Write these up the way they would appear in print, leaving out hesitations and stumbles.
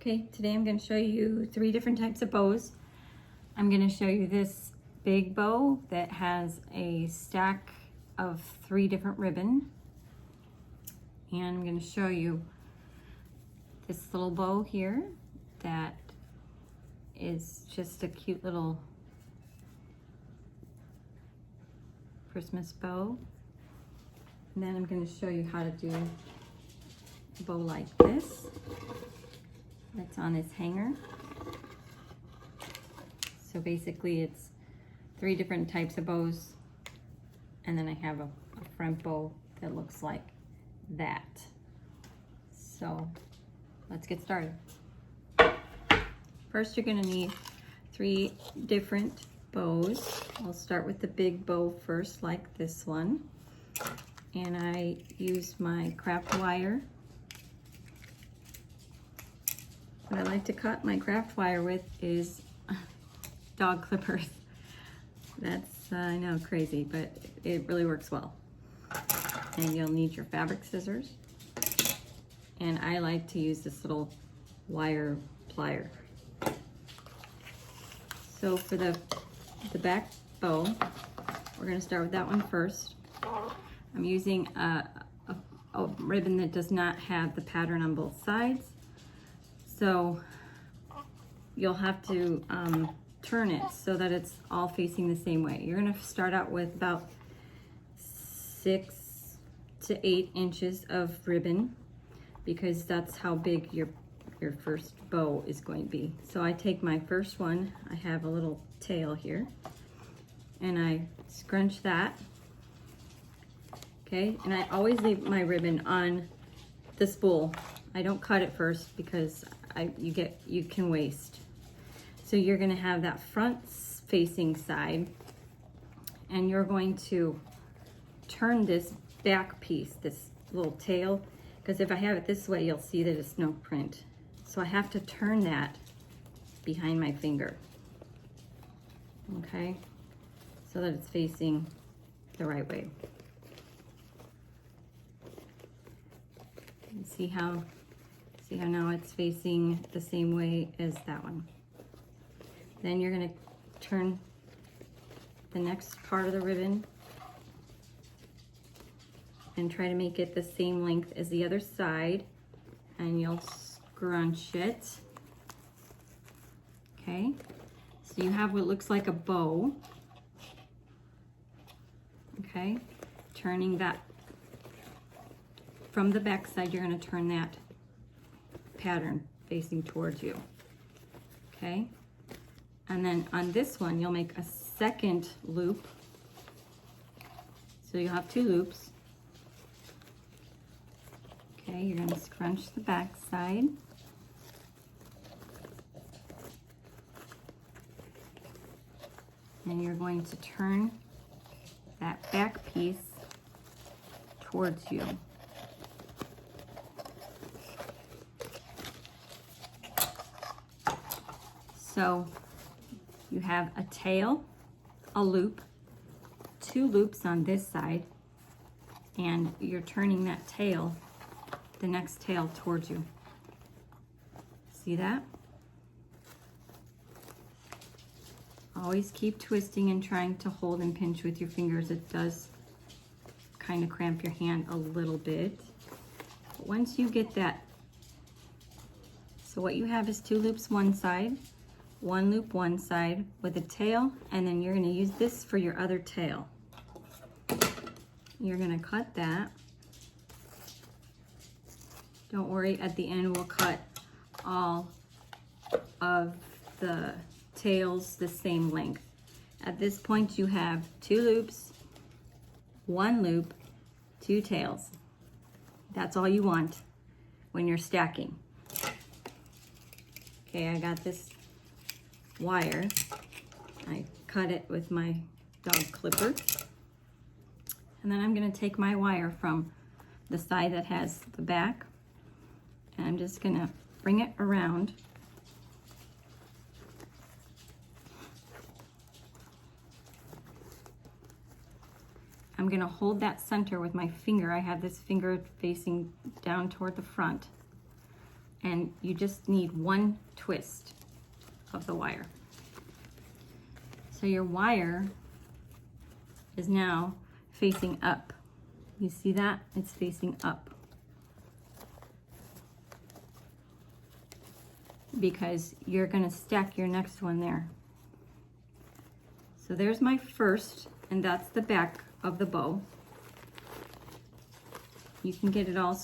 Okay, today I'm going to show you 3 different types of bows. I'm going to show you this big bow that has a stack of 3 different ribbon. And I'm going to show you this little bow here that is just a cute little Christmas bow. And then I'm going to show you how to do a bow like this. That's on this hanger. So basically it's 3 different types of bows, and then I have a front bow that looks like that. So let's get started. First you're going to need 3 different bows. I'll start with the big bow first, like this one, and I use my craft wire. What I like to cut my craft wire with is dog clippers. That's, I know, crazy, but it really works well. And you'll need your fabric scissors. And I like to use this little wire plier. So for the back bow, we're gonna start with that one first. I'm using a ribbon that does not have the pattern on both sides. So you'll have to turn it so that it's all facing the same way. You're gonna start out with about 6 to 8 inches of ribbon, because that's how big your first bow is going to be. So I take my first one, I have a little tail here, and I scrunch that, okay? And I always leave my ribbon on the spool. I don't cut it first because you can waste. So you're gonna have that front facing side, and you're going to turn this back piece, this little tail, because if I have it this way, you'll see that it's no print. So I have to turn that behind my finger, okay? So that it's facing the right way. And see how now it's facing the same way as that one. Then you're gonna turn the next part of the ribbon and try to make it the same length as the other side, and you'll scrunch it. Okay, so you have what looks like a bow. Okay, turning that from the back side, you're going to turn that pattern facing towards you. Okay, and then on this one you'll make a second loop, so you'll have 2 loops. Okay, you're going to scrunch the back side, and you're going to turn that back piece towards you. So you have a tail, a loop, 2 loops on this side, and you're turning that tail, the next tail, towards you. See that? Always keep twisting and trying to hold and pinch with your fingers. It does kind of cramp your hand a little bit. But once you get that, so what you have is 2 loops one side, 1 loop one side with a tail, and then you're going to use this for your other tail. You're going to cut that. Don't worry, at the end we'll cut all of the tails the same length. At this point you have 2 loops, 1 loop, 2 tails. That's all you want when you're stacking. Okay, I got this wire. I cut it with my dog clipper. And then I'm going to take my wire from the side that has the back, and I'm just going to bring it around. I'm going to hold that center with my finger. I have this finger facing down toward the front. and you just need one twist of the wire. So your wire is now facing up. You see that? It's facing up. Because you're gonna stack your next one there. So there's my first, and that's the back of the bow. You can get it all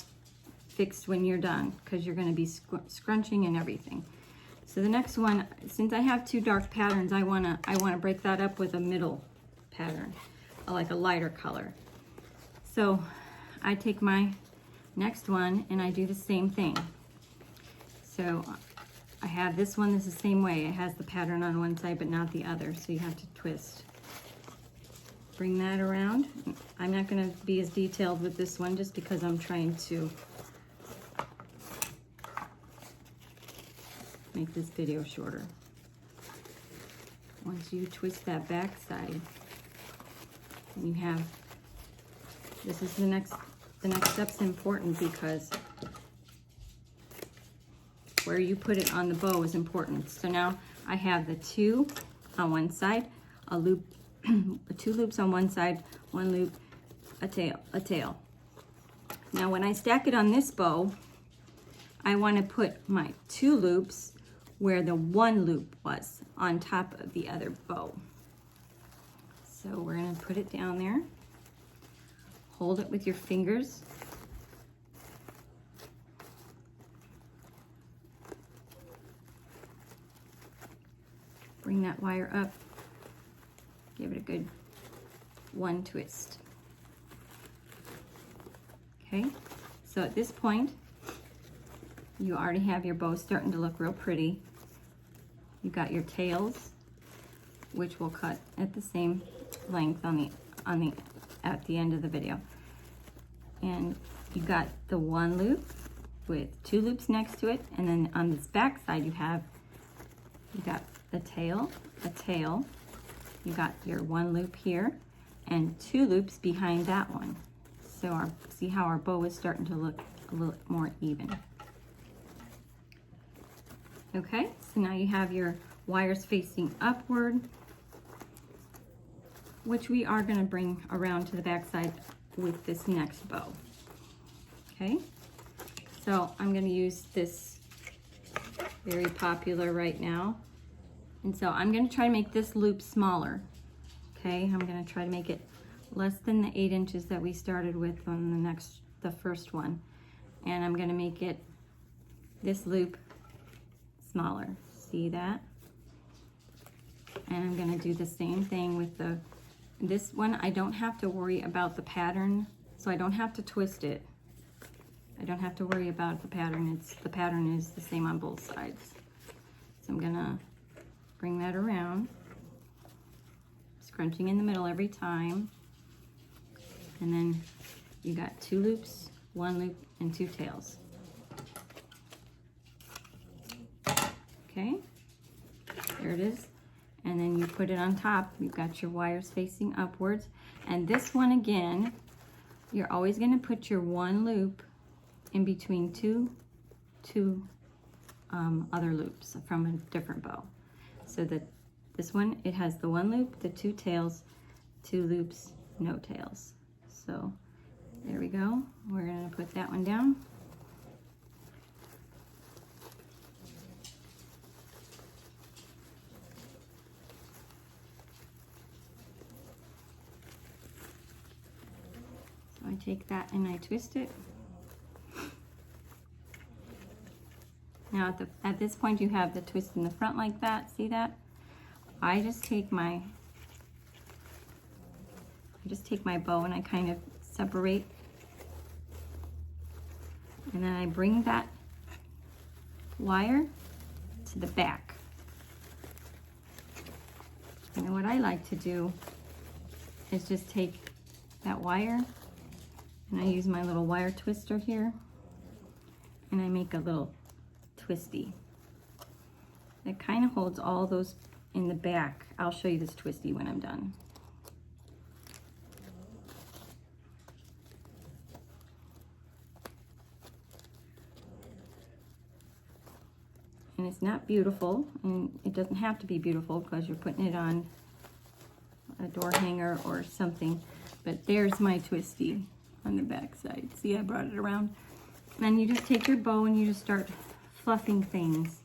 fixed when you're done, because you're gonna be scrunching and everything. So the next one, since I have two dark patterns, I wanna break that up with a middle pattern, like a lighter color. So I take my next one and I do the same thing. So I have this one, this is the same way. It has the pattern on one side but not the other, so you have to twist. Bring that around. I'm not gonna be as detailed with this one just because I'm trying to make this video shorter. Once you twist that back side, you have, this is the next step's important, because where you put it on the bow is important. So now I have the two on one side, a loop, two loops on one side, one loop, a tail. Now when I stack it on this bow, I want to put my two loops where the one loop was on top of the other bow. So we're going to put it down there. Hold it with your fingers. Bring that wire up. Give it a good one twist. Okay, so at this point, you already have your bow starting to look real pretty. You got your tails, which will cut at the same length at the end of the video. And you got the one loop with two loops next to it, and then on this back side you got the tail, a tail. You got your one loop here and two loops behind that one. So see how our bow is starting to look a little more even. Okay, so now you have your wires facing upward, which we are going to bring around to the back side with this next bow. Okay, so I'm going to use this very popular right now. And so I'm going to try to make this loop smaller. Okay, I'm going to try to make it less than the 8 inches that we started with on the first one. And I'm going to make it, this loop, smaller. See that? And I'm going to do the same thing with this one. I don't have to worry about the pattern, so I don't have to twist it. I don't have to worry about the pattern. The pattern is the same on both sides. So I'm going to bring that around, scrunching in the middle every time. And then you got two loops, one loop, and two tails. Okay, there it is. And then you put it on top. You've got your wires facing upwards. And this one again, you're always going to put your one loop in between two other loops from a different bow. So that this one, it has the one loop, the two tails, two loops, no tails. So there we go. We're going to put that one down. So I take that and I twist it. Now at this point you have the twist in the front like that, see that? I just take my bow and I kind of separate, and then I bring that wire to the back. And then what I like to do is just take that wire and I use my little wire twister here and I make a little twisty. It kind of holds all those in the back. I'll show you this twisty when I'm done. and it's not beautiful, and it doesn't have to be beautiful because you're putting it on a door hanger or something. But there's my twisty on the back side. See, I brought it around. And then you just take your bow and you just start fluffing things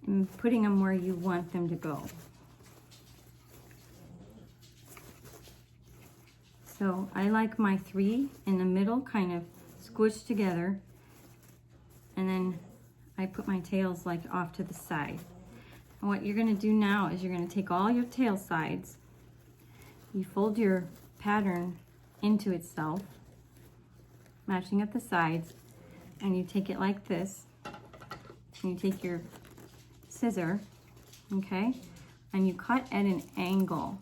and putting them where you want them to go. So I like my 3 in the middle kind of squished together, and then I put my tails like off to the side. And what you're gonna do now is you're gonna take all your tail sides, you fold your pattern into itself, matching at the sides, and you take it like this, and you take your scissor, okay, and you cut at an angle.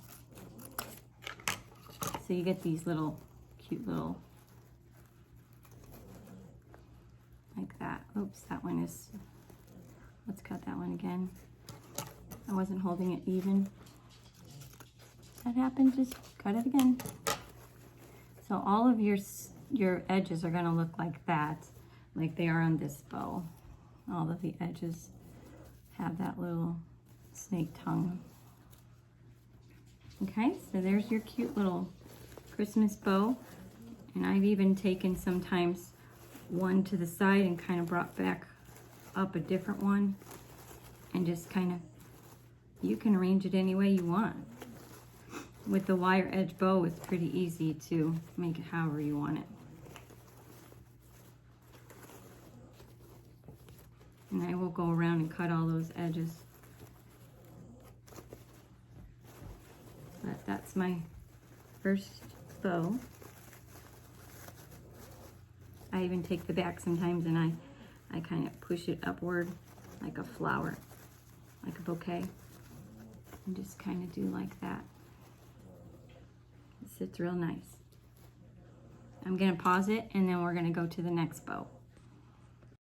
So you get these little, cute little, like that. Oops, that one is, let's cut that one again. I wasn't holding it even. That happened, just cut it again. So all of your edges are gonna look like that, like they are on this bow. All of the edges have that little snake tongue. Okay, so there's your cute little Christmas bow. And I've even taken sometimes one to the side and kind of brought back up a different one, and just kind of, you can arrange it any way you want. With the wire edge bow, it's pretty easy to make it however you want it. And I will go around and cut all those edges. But that's my first bow. I even take the back sometimes and I kind of push it upward like a flower, like a bouquet, and just kind of do like that. It sits real nice. I'm gonna pause it and then we're gonna go to the next bow.